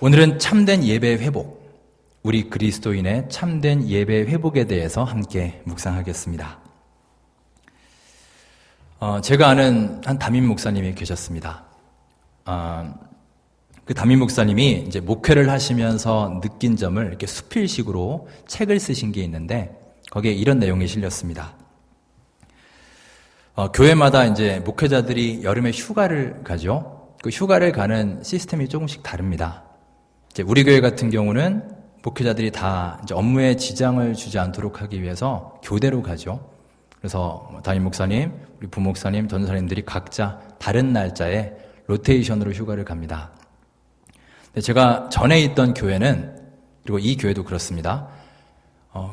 오늘은 참된 예배 회복, 우리 그리스도인의 참된 예배 회복에 대해서 함께 묵상하겠습니다. 제가 아는 한 담임 목사님이 계셨습니다. 그 담임 목사님이 이제 목회를 하시면서 느낀 점을 이렇게 수필식으로 책을 쓰신 게 있는데 거기에 이런 내용이 실렸습니다. 교회마다 이제 목회자들이 여름에 휴가를 가죠. 그 휴가를 가는 시스템이 조금씩 다릅니다. 이제 우리 교회 같은 경우는 목회자들이 다 이제 업무에 지장을 주지 않도록 하기 위해서 교대로 가죠. 그래서 담임 목사님, 우리 부목사님, 전도사님들이 각자 다른 날짜에 로테이션으로 휴가를 갑니다. 근데 제가 전에 있던 교회는, 그리고 이 교회도 그렇습니다.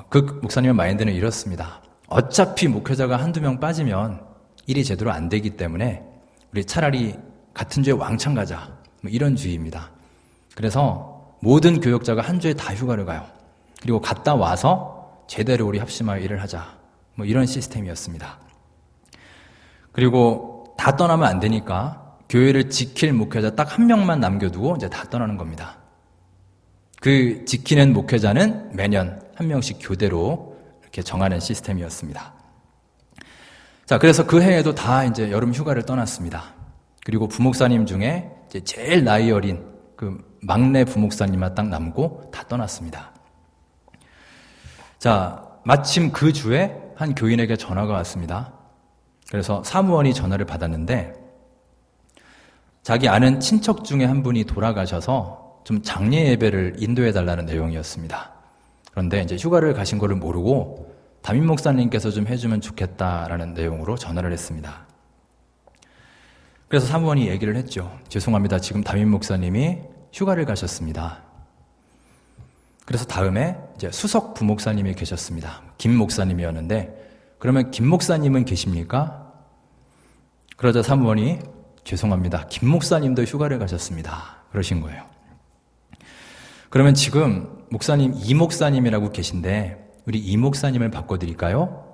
그 목사님의 마인드는 이렇습니다. 어차피 목회자가 한두 명 빠지면 일이 제대로 안 되기 때문에 우리 차라리 같은 주에 왕창 가자. 뭐 이런 주의입니다. 그래서 모든 교역자가 한 주에 다 휴가를 가요. 그리고 갔다 와서 제대로 우리 합심하여 일을 하자. 뭐 이런 시스템이었습니다. 그리고 다 떠나면 안 되니까 교회를 지킬 목회자 딱 한 명만 남겨두고 이제 다 떠나는 겁니다. 그 지키는 목회자는 매년 한 명씩 교대로 이렇게 정하는 시스템이었습니다. 자, 그래서 그 해에도 다 이제 여름 휴가를 떠났습니다. 그리고 부목사님 중에 이제 제일 나이 어린 그 막내 부목사님만 딱 남고 다 떠났습니다. 자, 마침 그 주에 한 교인에게 전화가 왔습니다. 그래서 사무원이 전화를 받았는데 자기 아는 친척 중에 한 분이 돌아가셔서 좀 장례 예배를 인도해달라는 내용이었습니다. 그런데 이제 휴가를 가신 거를 모르고 담임 목사님께서 좀 해주면 좋겠다라는 내용으로 전화를 했습니다. 그래서 사무원이 얘기를 했죠. 죄송합니다. 지금 담임 목사님이 휴가를 가셨습니다. 그래서 다음에 이제 수석 부목사님이 계셨습니다. 김 목사님이었는데 그러면 김 목사님은 계십니까? 그러자 사무원이 죄송합니다. 김 목사님도 휴가를 가셨습니다. 그러신 거예요. 그러면 지금 목사님 이 목사님이라고 계신데 우리 이 목사님을 바꿔드릴까요?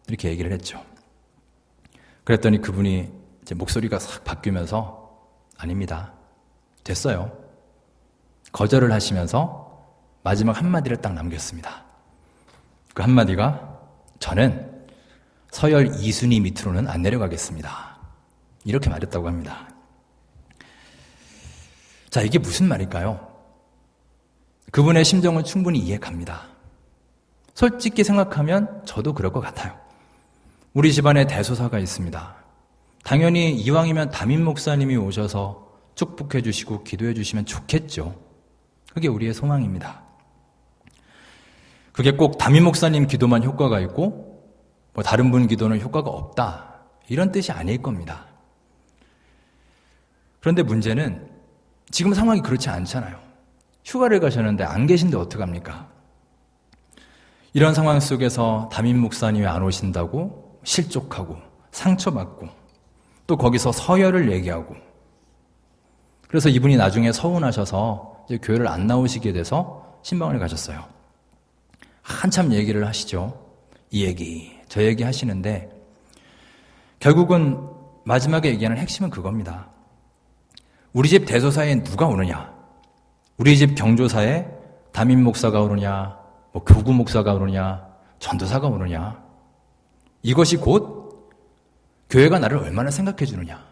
이렇게 얘기를 했죠. 그랬더니 그분이 이제 목소리가 싹 바뀌면서 아닙니다. 됐어요. 거절을 하시면서 마지막 한마디를 딱 남겼습니다. 그 한마디가 저는 서열 2순위 밑으로는 안 내려가겠습니다. 이렇게 말했다고 합니다. 자, 이게 무슨 말일까요? 그분의 심정은 충분히 이해갑니다. 솔직히 생각하면 저도 그럴 것 같아요. 우리 집안에 대소사가 있습니다. 당연히 이왕이면 담임 목사님이 오셔서 축복해 주시고 기도해 주시면 좋겠죠. 그게 우리의 소망입니다. 그게 꼭 담임 목사님 기도만 효과가 있고 뭐 다른 분 기도는 효과가 없다. 이런 뜻이 아닐 겁니다. 그런데 문제는 지금 상황이 그렇지 않잖아요. 휴가를 가셨는데 안 계신데 어떡합니까? 이런 상황 속에서 담임 목사님이 안 오신다고 실족하고 상처받고 또 거기서 서열을 얘기하고 그래서 이분이 나중에 서운하셔서 이제 교회를 안 나오시게 돼서 신방을 가셨어요. 한참 얘기를 하시죠. 이 얘기, 저 얘기 하시는데 결국은 마지막에 얘기하는 핵심은 그겁니다. 우리 집 대소사에 누가 오느냐? 우리 집 경조사에 담임 목사가 오느냐? 뭐 교구 목사가 오느냐? 전도사가 오느냐? 이것이 곧 교회가 나를 얼마나 생각해 주느냐?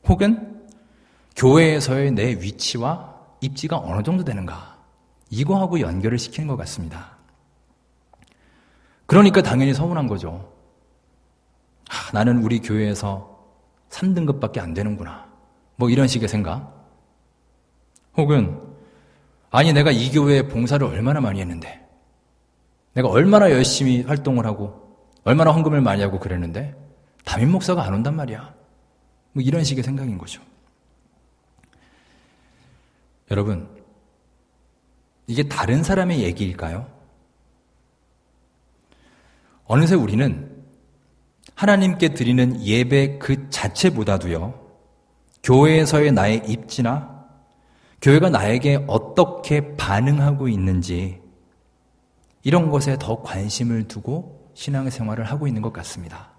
혹은 교회에서의 내 위치와 입지가 어느 정도 되는가? 이거하고 연결을 시키는 것 같습니다. 그러니까 당연히 서운한 거죠. 나는 우리 교회에서 3등급밖에 안 되는구나. 뭐 이런 식의 생각. 혹은 아니 내가 이 교회에 봉사를 얼마나 많이 했는데 내가 얼마나 열심히 활동을 하고 얼마나 헌금을 많이 하고 그랬는데 담임 목사가 안 온단 말이야. 뭐 이런 식의 생각인 거죠. 여러분, 이게 다른 사람의 얘기일까요? 어느새 우리는 하나님께 드리는 예배 그 자체보다도요, 교회에서의 나의 입지나 교회가 나에게 어떻게 반응하고 있는지 이런 것에 더 관심을 두고 신앙생활을 하고 있는 것 같습니다.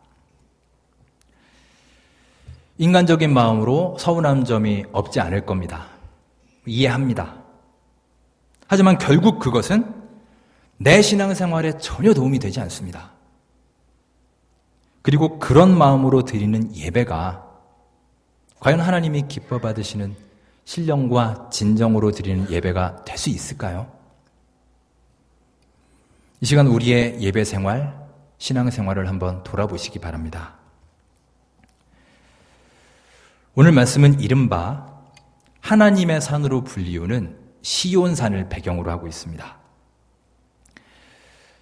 인간적인 마음으로 서운한 점이 없지 않을 겁니다. 이해합니다. 하지만 결국 그것은 내 신앙생활에 전혀 도움이 되지 않습니다. 그리고 그런 마음으로 드리는 예배가 과연 하나님이 기뻐 받으시는 신령과 진정으로 드리는 예배가 될 수 있을까요? 이 시간 우리의 예배 생활, 신앙생활을 한번 돌아보시기 바랍니다. 오늘 말씀은 이른바 하나님의 산으로 불리우는 시온산을 배경으로 하고 있습니다.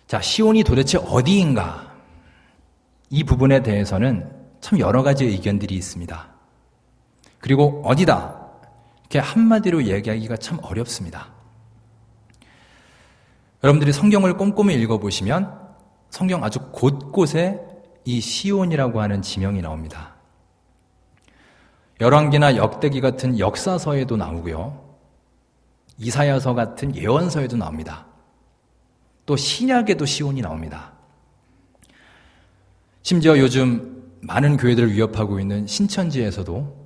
자, 시온이 도대체 어디인가? 이 부분에 대해서는 참 여러 가지 의견들이 있습니다. 그리고 어디다? 이렇게 한마디로 얘기하기가 참 어렵습니다. 여러분들이 성경을 꼼꼼히 읽어보시면 성경 아주 곳곳에 이 시온이라고 하는 지명이 나옵니다. 열왕기나 역대기 같은 역사서에도 나오고요. 이사야서 같은 예언서에도 나옵니다. 또 신약에도 시온이 나옵니다. 심지어 요즘 많은 교회들을 위협하고 있는 신천지에서도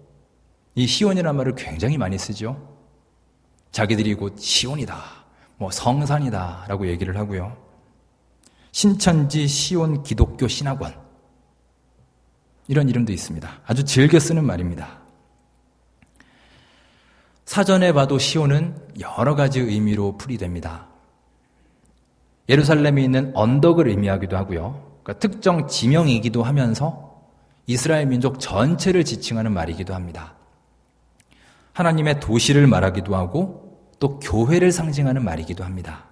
이 시온이라는 말을 굉장히 많이 쓰죠. 자기들이 곧 시온이다, 성산이다 라고 얘기를 하고요. 신천지 시온 기독교 신학원, 이런 이름도 있습니다. 아주 즐겨 쓰는 말입니다. 사전에 봐도 시온은 여러 가지 의미로 풀이됩니다. 예루살렘에 있는 언덕을 의미하기도 하고요. 그러니까 특정 지명이기도 하면서 이스라엘 민족 전체를 지칭하는 말이기도 합니다. 하나님의 도시를 말하기도 하고 또 교회를 상징하는 말이기도 합니다.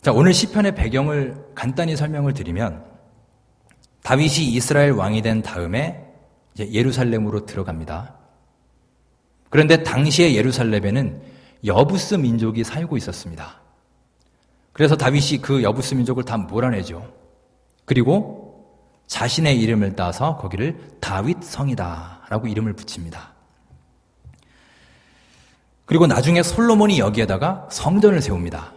자, 오늘 시편의 배경을 간단히 설명을 드리면 다윗이 이스라엘 왕이 된 다음에 이제 예루살렘으로 들어갑니다. 그런데 당시의 예루살렘에는 여부스 민족이 살고 있었습니다. 그래서 다윗이 그 여부스 민족을 다 몰아내죠. 그리고 자신의 이름을 따서 거기를 다윗성이다 라고 이름을 붙입니다. 그리고 나중에 솔로몬이 여기에다가 성전을 세웁니다.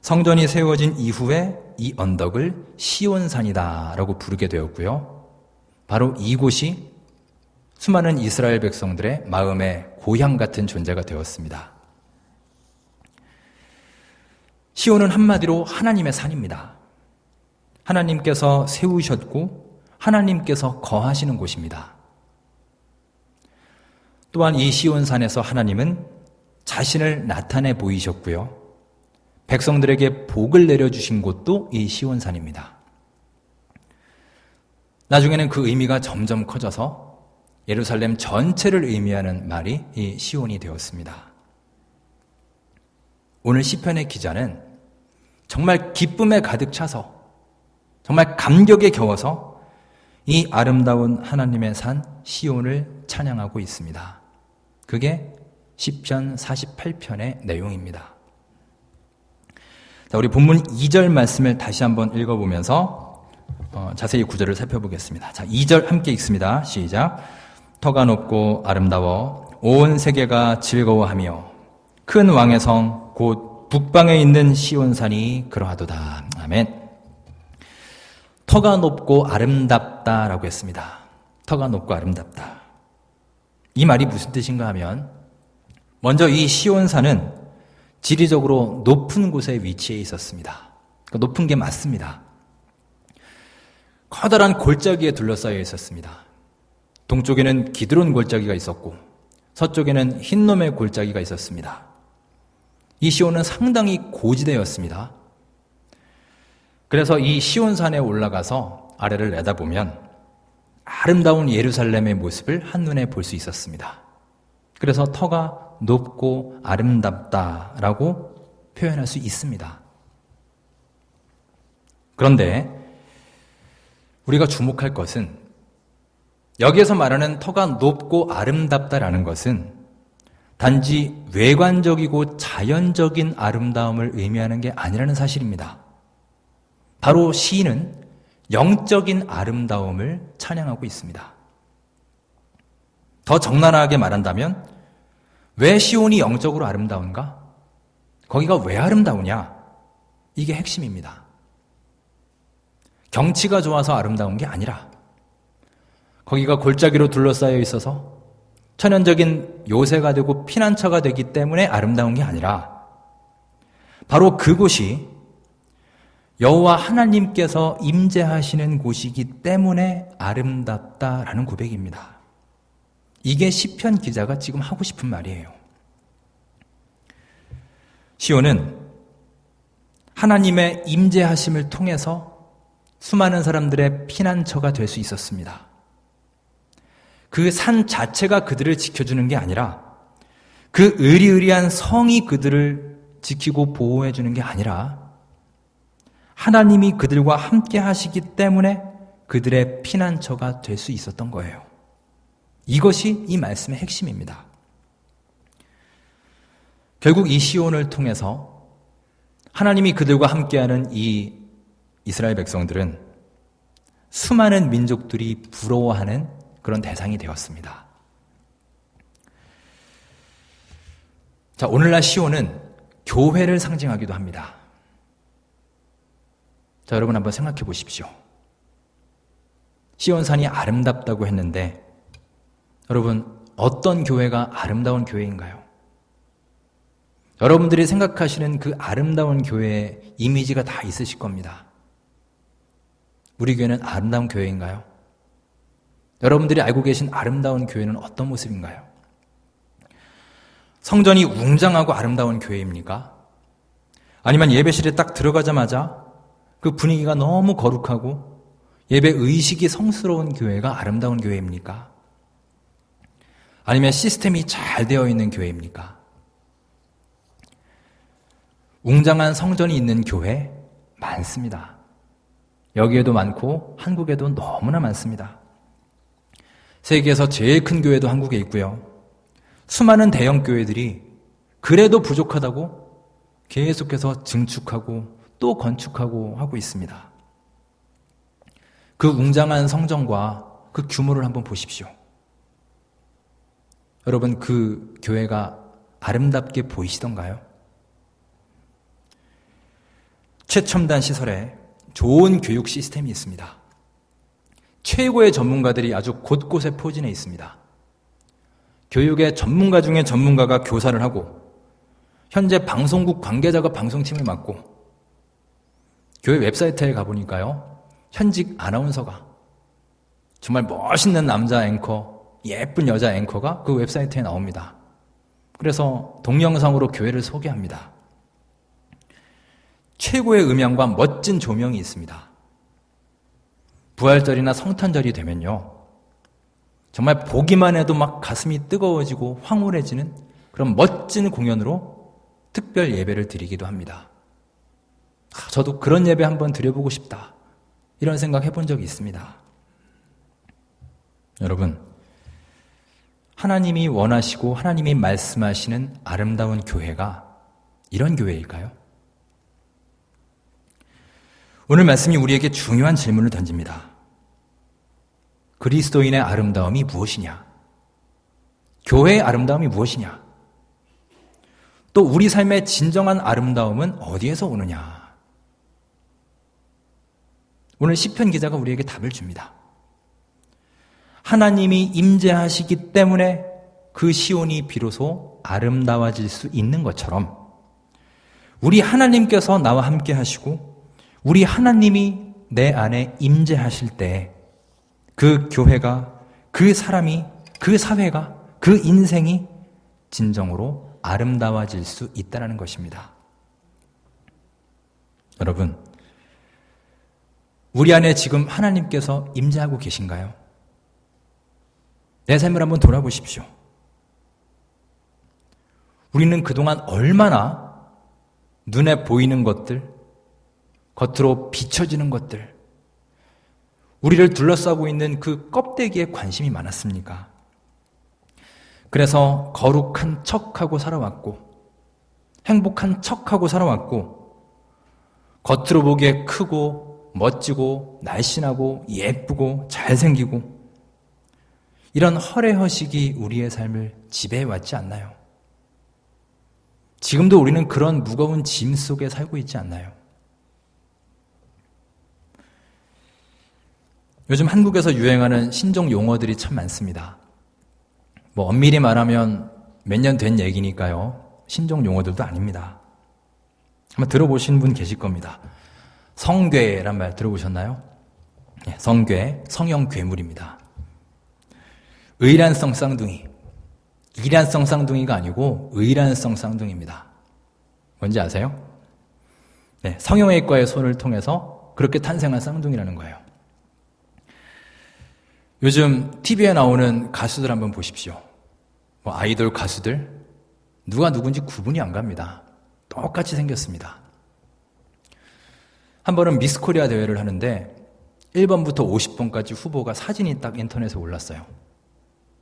성전이 세워진 이후에 이 언덕을 시온산이다 라고 부르게 되었고요. 바로 이곳이 수많은 이스라엘 백성들의 마음의 고향 같은 존재가 되었습니다. 시온은 한마디로 하나님의 산입니다. 하나님께서 세우셨고 하나님께서 거하시는 곳입니다. 또한 이 시온산에서 하나님은 자신을 나타내 보이셨고요. 백성들에게 복을 내려주신 곳도 이 시온산입니다. 나중에는 그 의미가 점점 커져서 예루살렘 전체를 의미하는 말이 이 시온이 되었습니다. 오늘 시편의 기자는 정말 기쁨에 가득 차서 정말 감격에 겨워서 이 아름다운 하나님의 산 시온을 찬양하고 있습니다. 그게 시편 48편의 내용입니다. 자, 우리 본문 2절 말씀을 다시 한번 읽어보면서 자세히 구절을 살펴보겠습니다. 자, 2절 함께 읽습니다. 시작. 터가 높고 아름다워 온 세계가 즐거워하며 큰 왕의 성 곧 북방에 있는 시온산이 그러하도다. 아멘. 터가 높고 아름답다라고 했습니다. 터가 높고 아름답다. 이 말이 무슨 뜻인가 하면 먼저 이 시온산은 지리적으로 높은 곳에 위치해 있었습니다. 그러니까 높은 게 맞습니다. 커다란 골짜기에 둘러싸여 있었습니다. 동쪽에는 기드론 골짜기가 있었고 서쪽에는 흰놈의 골짜기가 있었습니다. 이 시온은 상당히 고지대였습니다. 그래서 이 시온산에 올라가서 아래를 내다보면 아름다운 예루살렘의 모습을 한눈에 볼 수 있었습니다. 그래서 터가 높고 아름답다라고 표현할 수 있습니다. 그런데 우리가 주목할 것은 여기에서 말하는 터가 높고 아름답다라는 것은 단지 외관적이고 자연적인 아름다움을 의미하는 게 아니라는 사실입니다. 바로 시인은 영적인 아름다움을 찬양하고 있습니다. 더 적나라하게 말한다면 왜 시온이 영적으로 아름다운가? 거기가 왜 아름다우냐? 이게 핵심입니다. 경치가 좋아서 아름다운 게 아니라 거기가 골짜기로 둘러싸여 있어서 천연적인 요새가 되고 피난처가 되기 때문에 아름다운 게 아니라 바로 그곳이 여호와 하나님께서 임재하시는 곳이기 때문에 아름답다라는 고백입니다. 이게 시편 기자가 지금 하고 싶은 말이에요. 시온은 하나님의 임재하심을 통해서 수많은 사람들의 피난처가 될 수 있었습니다. 그 산 자체가 그들을 지켜주는 게 아니라 그 의리의리한 성이 그들을 지키고 보호해주는 게 아니라 하나님이 그들과 함께 하시기 때문에 그들의 피난처가 될 수 있었던 거예요. 이것이 이 말씀의 핵심입니다. 결국 이 시온을 통해서 하나님이 그들과 함께하는 이 이스라엘 백성들은 수많은 민족들이 부러워하는 그런 대상이 되었습니다. 자, 오늘날 시온은 교회를 상징하기도 합니다. 자, 여러분 한번 생각해 보십시오. 시온산이 아름답다고 했는데 여러분 어떤 교회가 아름다운 교회인가요? 여러분들이 생각하시는 그 아름다운 교회의 이미지가 다 있으실 겁니다. 우리 교회는 아름다운 교회인가요? 여러분들이 알고 계신 아름다운 교회는 어떤 모습인가요? 성전이 웅장하고 아름다운 교회입니까? 아니면 예배실에 딱 들어가자마자 그 분위기가 너무 거룩하고 예배 의식이 성스러운 교회가 아름다운 교회입니까? 아니면 시스템이 잘 되어 있는 교회입니까? 웅장한 성전이 있는 교회 많습니다. 여기에도 많고 한국에도 너무나 많습니다. 세계에서 제일 큰 교회도 한국에 있고요. 수많은 대형 교회들이 그래도 부족하다고 계속해서 증축하고 또 건축하고 하고 있습니다. 그 웅장한 성전과 그 규모를 한번 보십시오. 여러분, 그 교회가 아름답게 보이시던가요? 최첨단 시설에 좋은 교육 시스템이 있습니다. 최고의 전문가들이 아주 곳곳에 포진해 있습니다. 교육의 전문가 중에 전문가가 교사를 하고 현재 방송국 관계자가 방송팀을 맡고 교회 웹사이트에 가보니까요. 현직 아나운서가 정말 멋있는 남자 앵커, 예쁜 여자 앵커가 그 웹사이트에 나옵니다. 그래서 동영상으로 교회를 소개합니다. 최고의 음향과 멋진 조명이 있습니다. 부활절이나 성탄절이 되면요. 정말 보기만 해도 막 가슴이 뜨거워지고 황홀해지는 그런 멋진 공연으로 특별 예배를 드리기도 합니다. 저도 그런 예배 한번 드려보고 싶다. 이런 생각 해본 적이 있습니다. 여러분, 하나님이 원하시고 하나님이 말씀하시는 아름다운 교회가 이런 교회일까요? 오늘 말씀이 우리에게 중요한 질문을 던집니다. 그리스도인의 아름다움이 무엇이냐? 교회의 아름다움이 무엇이냐? 또 우리 삶의 진정한 아름다움은 어디에서 오느냐? 오늘 시편 기자가 우리에게 답을 줍니다. 하나님이 임재하시기 때문에 그 시온이 비로소 아름다워질 수 있는 것처럼 우리 하나님께서 나와 함께 하시고 우리 하나님이 내 안에 임재하실 때 그 교회가, 그 사람이, 그 사회가, 그 인생이 진정으로 아름다워질 수 있다는 것입니다. 여러분, 우리 안에 지금 하나님께서 임재하고 계신가요? 내 삶을 한번 돌아보십시오. 우리는 그동안 얼마나 눈에 보이는 것들, 겉으로 비춰지는 것들, 우리를 둘러싸고 있는 그 껍데기에 관심이 많았습니까? 그래서 거룩한 척하고 살아왔고 행복한 척하고 살아왔고 겉으로 보기에 크고 멋지고 날씬하고 예쁘고 잘생기고 이런 허례허식이 우리의 삶을 지배해왔지 않나요? 지금도 우리는 그런 무거운 짐 속에 살고 있지 않나요? 요즘 한국에서 유행하는 신종 용어들이 참 많습니다. 엄밀히 말하면 몇 년 된 얘기니까요. 신종 용어들도 아닙니다. 한번 들어보신 분 계실 겁니다. 성괴란 말 들어보셨나요? 네, 성괴, 성형 괴물입니다. 의란성 쌍둥이. 이란성 쌍둥이가 아니고 의란성 쌍둥이입니다. 뭔지 아세요? 네, 성형외과의 손을 통해서 그렇게 탄생한 쌍둥이라는 거예요. 요즘 TV에 나오는 가수들 한번 보십시오. 아이돌 가수들 누가 누군지 구분이 안 갑니다. 똑같이 생겼습니다. 한 번은 미스코리아 대회를 하는데 1번부터 50번까지 후보가 사진이 딱 인터넷에 올랐어요.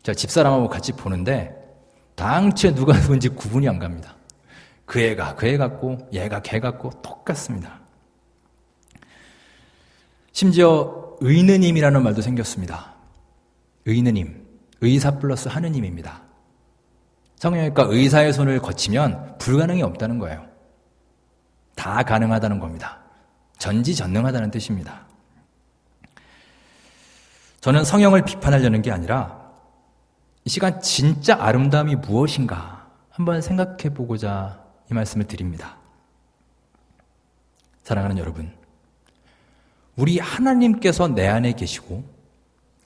제가 집사람하고 같이 보는데 당최 누가 누군지 구분이 안 갑니다. 그 애가 그 애 같고 얘가 걔 같고 똑같습니다. 심지어 의느님이라는 말도 생겼습니다. 의느님, 의사 플러스 하느님입니다. 성형외과 의사의 손을 거치면 불가능이 없다는 거예요. 다 가능하다는 겁니다. 전지전능하다는 뜻입니다. 저는 성형을 비판하려는 게 아니라 이 시간 진짜 아름다움이 무엇인가 한번 생각해 보고자 이 말씀을 드립니다. 사랑하는 여러분, 우리 하나님께서 내 안에 계시고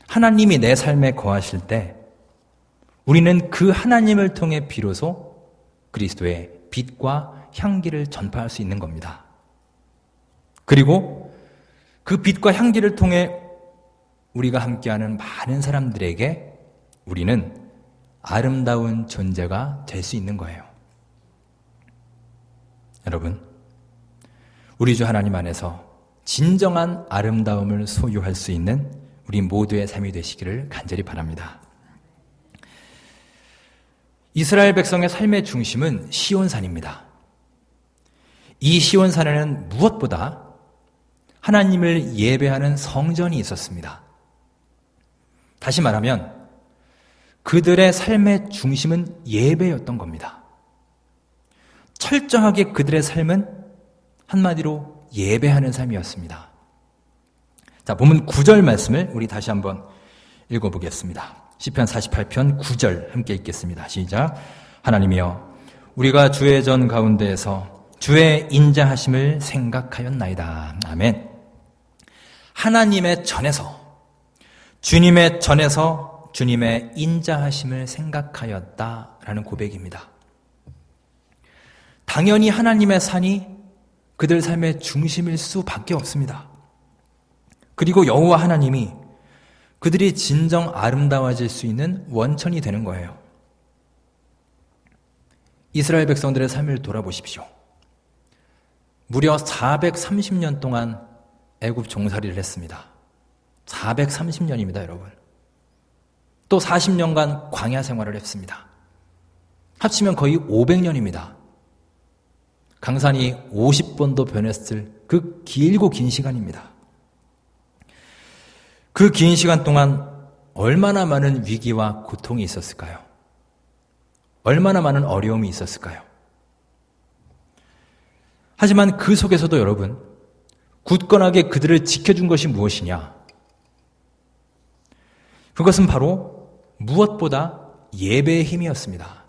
하나님이 내 삶에 거하실 때 우리는 그 하나님을 통해 비로소 그리스도의 빛과 향기를 전파할 수 있는 겁니다. 그리고 그 빛과 향기를 통해 우리가 함께하는 많은 사람들에게 우리는 아름다운 존재가 될 수 있는 거예요. 여러분, 우리 주 하나님 안에서 진정한 아름다움을 소유할 수 있는 우리 모두의 삶이 되시기를 간절히 바랍니다. 이스라엘 백성의 삶의 중심은 시온산입니다. 이 시온산에는 무엇보다 하나님을 예배하는 성전이 있었습니다. 다시 말하면 그들의 삶의 중심은 예배였던 겁니다. 철저하게 그들의 삶은 한마디로 예배하는 삶이었습니다. 자, 본문 9절 말씀을 우리 다시 한번 읽어보겠습니다. 시편 48편 9절 함께 읽겠습니다. 시작. 하나님이여, 우리가 주의 전 가운데에서 주의 인자하심을 생각하였나이다. 아멘. 하나님의 전에서, 주님의 전에서 주님의 인자하심을 생각하였다라는 고백입니다. 당연히 하나님의 산이 그들 삶의 중심일 수밖에 없습니다. 그리고 여호와 하나님이 그들이 진정 아름다워질 수 있는 원천이 되는 거예요. 이스라엘 백성들의 삶을 돌아보십시오. 무려 430년 동안 애굽 종살이를 했습니다. 430년입니다, 여러분. 또 40년간 광야 생활을 했습니다. 합치면 거의 500년입니다. 강산이 50번도 변했을 그 길고 긴 시간입니다. 그 긴 시간 동안 얼마나 많은 위기와 고통이 있었을까요? 얼마나 많은 어려움이 있었을까요? 하지만 그 속에서도 여러분, 굳건하게 그들을 지켜준 것이 무엇이냐? 그것은 바로 무엇보다 예배의 힘이었습니다.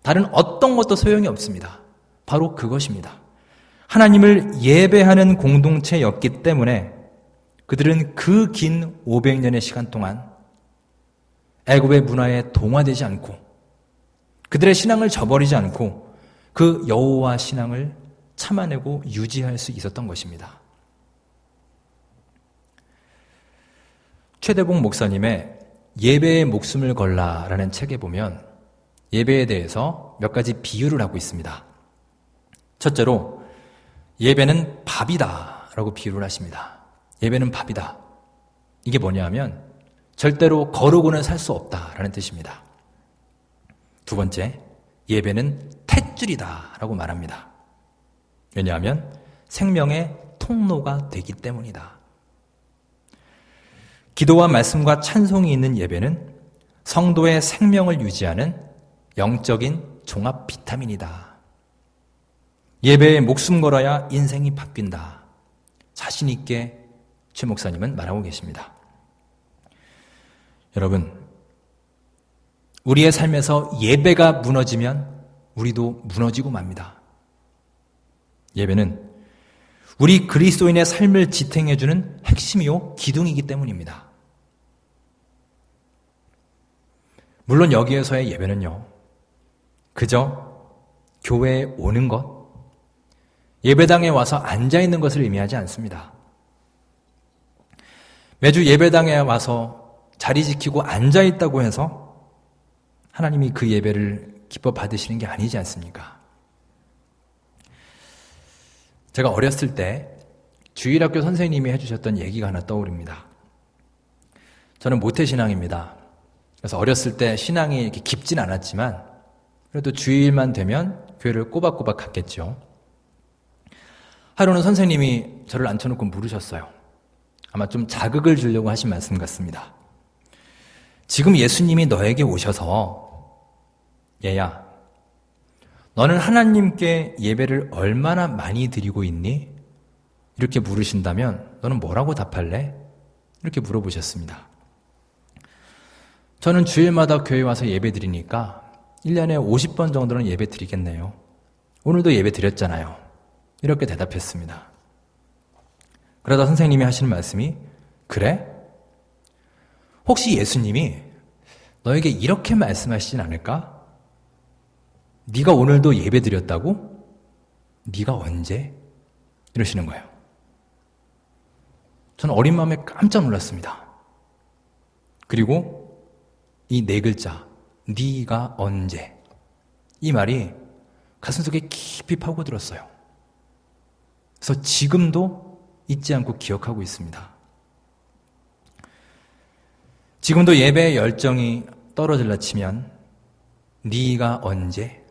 다른 어떤 것도 소용이 없습니다. 바로 그것입니다. 하나님을 예배하는 공동체였기 때문에 그들은 그 긴 500년의 시간 동안 애굽의 문화에 동화되지 않고 그들의 신앙을 저버리지 않고 그 여호와 신앙을 참아내고 유지할 수 있었던 것입니다. 최대봉 목사님의 예배에 목숨을 걸라라는 책에 보면 예배에 대해서 몇 가지 비유를 하고 있습니다. 첫째로 예배는 밥이다 라고 비유를 하십니다. 예배는 밥이다. 이게 뭐냐 하면 절대로 거르고는 살 수 없다라는 뜻입니다. 두 번째, 예배는 탯줄이다 라고 말합니다. 왜냐하면 생명의 통로가 되기 때문이다. 기도와 말씀과 찬송이 있는 예배는 성도의 생명을 유지하는 영적인 종합 비타민이다. 예배에 목숨 걸어야 인생이 바뀐다. 자신 있게 최 목사님은 말하고 계십니다. 여러분, 우리의 삶에서 예배가 무너지면 우리도 무너지고 맙니다. 예배는 우리 그리스도인의 삶을 지탱해주는 핵심이요 기둥이기 때문입니다. 물론 여기에서의 예배는요, 그저 교회에 오는 것, 예배당에 와서 앉아있는 것을 의미하지 않습니다. 매주 예배당에 와서 자리 지키고 앉아있다고 해서 하나님이 그 예배를 기뻐 받으시는 게 아니지 않습니까? 제가 어렸을 때 주일학교 선생님이 해주셨던 얘기가 하나 떠오릅니다. 저는 모태신앙입니다. 그래서 어렸을 때 신앙이 이렇게 깊진 않았지만 그래도 주일만 되면 교회를 꼬박꼬박 갔겠죠. 하루는 선생님이 저를 앉혀놓고 물으셨어요. 아마 좀 자극을 주려고 하신 말씀 같습니다. 지금 예수님이 너에게 오셔서 얘야, 너는 하나님께 예배를 얼마나 많이 드리고 있니? 이렇게 물으신다면 너는 뭐라고 답할래? 이렇게 물어보셨습니다. 저는 주일마다 교회 와서 예배 드리니까 1년에 50번 정도는 예배 드리겠네요. 오늘도 예배 드렸잖아요. 이렇게 대답했습니다. 그러다 선생님이 하시는 말씀이, 그래? 혹시 예수님이 너에게 이렇게 말씀하시진 않을까? 네가 오늘도 예배 드렸다고? 네가 언제? 이러시는 거예요. 저는 어린 마음에 깜짝 놀랐습니다. 그리고 이 네 글자, 네가 언제? 이 말이 가슴속에 깊이 파고들었어요. 그래서 지금도 잊지 않고 기억하고 있습니다. 지금도 예배의 열정이 떨어질라 치면 네가 언제?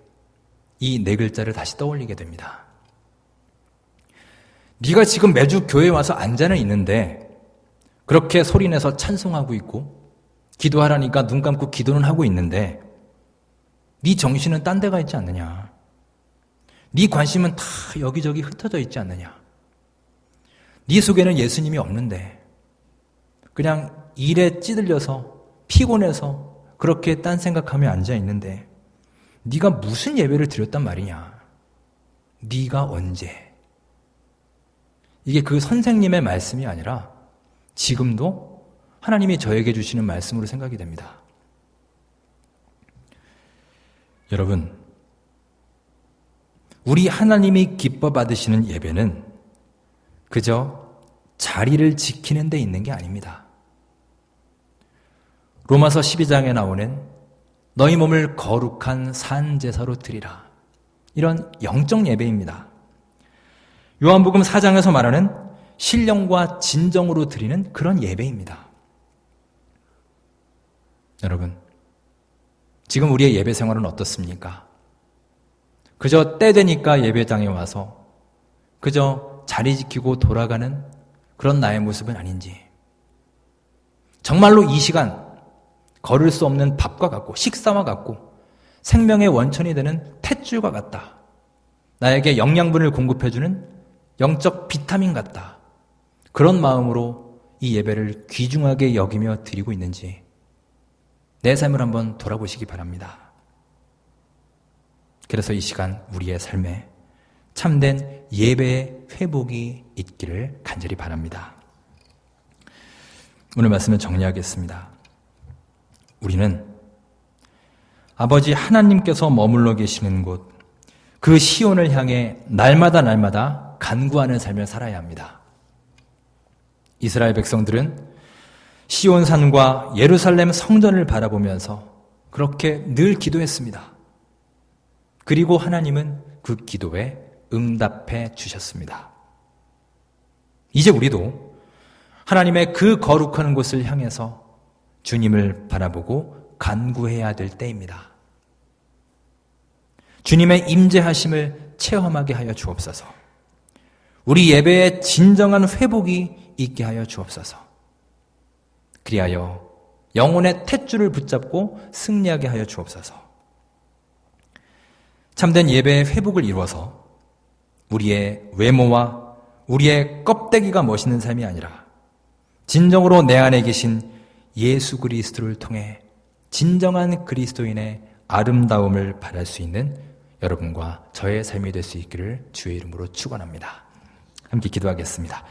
이 네 글자를 다시 떠올리게 됩니다. 네가 지금 매주 교회에 와서 앉아는 있는데 그렇게 소리내서 찬송하고 있고 기도하라니까 눈 감고 기도는 하고 있는데 네 정신은 딴 데가 있지 않느냐? 네 관심은 다 여기저기 흩어져 있지 않느냐? 네 속에는 예수님이 없는데 그냥 일에 찌들려서 피곤해서 그렇게 딴 생각하며 앉아 있는데 네가 무슨 예배를 드렸단 말이냐? 네가 언제? 이게 그 선생님의 말씀이 아니라 지금도 하나님이 저에게 주시는 말씀으로 생각이 됩니다. 여러분, 우리 하나님이 기뻐 받으시는 예배는 그저 자리를 지키는 데 있는 게 아닙니다. 로마서 12장에 나오는 너희 몸을 거룩한 산제사로 드리라. 이런 영적 예배입니다. 요한복음 4장에서 말하는 신령과 진정으로 드리는 그런 예배입니다. 여러분, 지금 우리의 예배 생활은 어떻습니까? 그저 때 되니까 예배당에 와서 그저 자리 지키고 돌아가는 그런 나의 모습은 아닌지, 정말로 이 시간 걸을 수 없는 밥과 같고 식사와 같고 생명의 원천이 되는 탯줄과 같다. 나에게 영양분을 공급해주는 영적 비타민 같다. 그런 마음으로 이 예배를 귀중하게 여기며 드리고 있는지 내 삶을 한번 돌아보시기 바랍니다. 그래서 이 시간 우리의 삶에 참된 예배의 회복이 있기를 간절히 바랍니다. 오늘 말씀을 정리하겠습니다. 우리는 아버지 하나님께서 머물러 계시는 곳, 그 시온을 향해 날마다 간구하는 삶을 살아야 합니다. 이스라엘 백성들은 시온산과 예루살렘 성전을 바라보면서 그렇게 늘 기도했습니다. 그리고 하나님은 그 기도에 응답해 주셨습니다. 이제 우리도 하나님의 그 거룩한 곳을 향해서 주님을 바라보고 간구해야 될 때입니다. 주님의 임재하심을 체험하게 하여 주옵소서. 우리 예배의 진정한 회복이 있게 하여 주옵소서. 그리하여 영혼의 탯줄을 붙잡고 승리하게 하여 주옵소서. 참된 예배의 회복을 이루어서 우리의 외모와 우리의 껍데기가 멋있는 삶이 아니라 진정으로 내 안에 계신 예수 그리스도를 통해 진정한 그리스도인의 아름다움을 바랄 수 있는 여러분과 저의 삶이 될 수 있기를 주의 이름으로 축원합니다. 함께 기도하겠습니다.